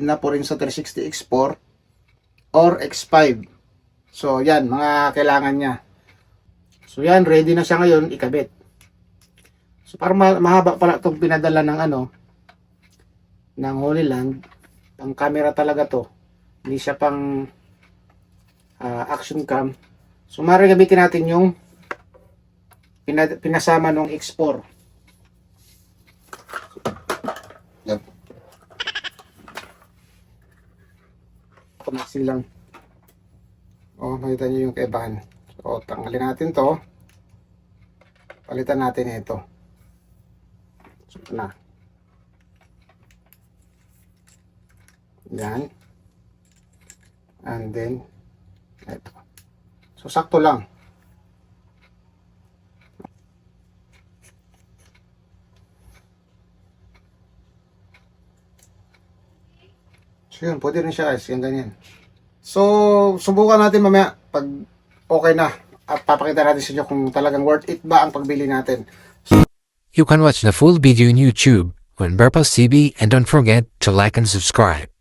na po rin sa 360 X4 or X5. So yan, mga kailangan niya. So yan, ready na siya ngayon ikabit. So para mahaba pala itong pinadala ng ng Holy Land. Pang camera talaga to. Hindi siya pang action cam. So maaaring gamitin natin yung pinasama ng X4. Yan. Kumasin lang. Makita nyo yung kaibahan. So, tanggalin natin to. Palitan natin ito. So, ito na. Yan. And then, ito. So, sakto lang. So, yun. Pwede rin siya guys. Yan, ganyan. So, subukan natin mamaya pag okay na at papakita natin sa inyo kung talagang worth it ba ang pagbili natin. You can watch the full video on YouTube on Purpose TV and don't forget to like and subscribe.